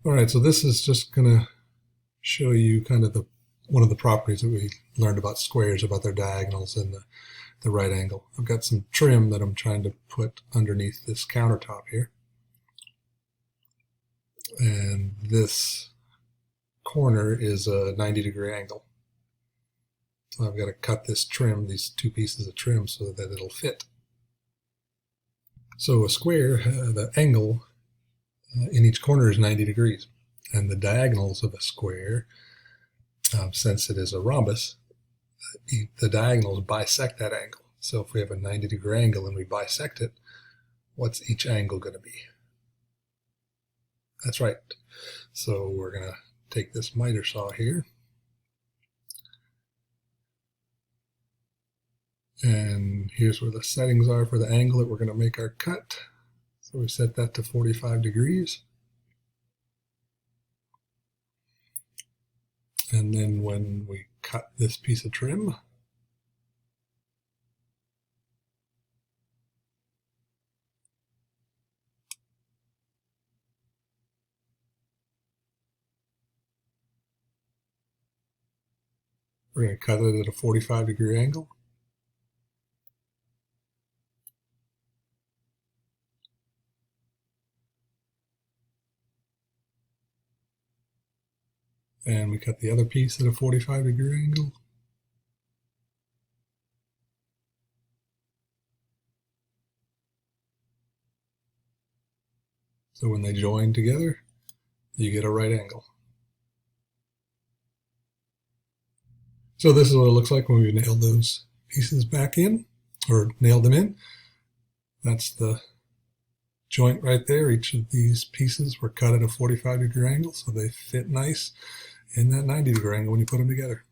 All right, so this is just going to show you kind of one of the properties that we learned about squares, about their diagonals and the right angle. I've got some trim that I'm trying to put underneath this countertop here. And this corner is a 90-degree angle. So I've got to cut this trim, these two pieces of trim, so that it'll fit. So a square, the angle in each corner is 90 degrees. And the diagonals of a square, since it is a rhombus, the diagonals bisect that angle. So if we have a 90-degree angle and we bisect it, what's each angle going to be? That's right. So we're going to take this miter saw here, and here's where the settings are for the angle that we're going to make our cut. So we set that to 45 degrees. And then when we cut this piece of trim, we're going to cut it at a 45-degree angle. And we cut the other piece at a 45-degree angle. So when they join together, you get a right angle. So this is what it looks like when we nailed those pieces back in, or nailed them in. That's the joint right there. Each of these pieces were cut at a 45-degree angle, so they fit nice in that 90-degree angle when you put them together.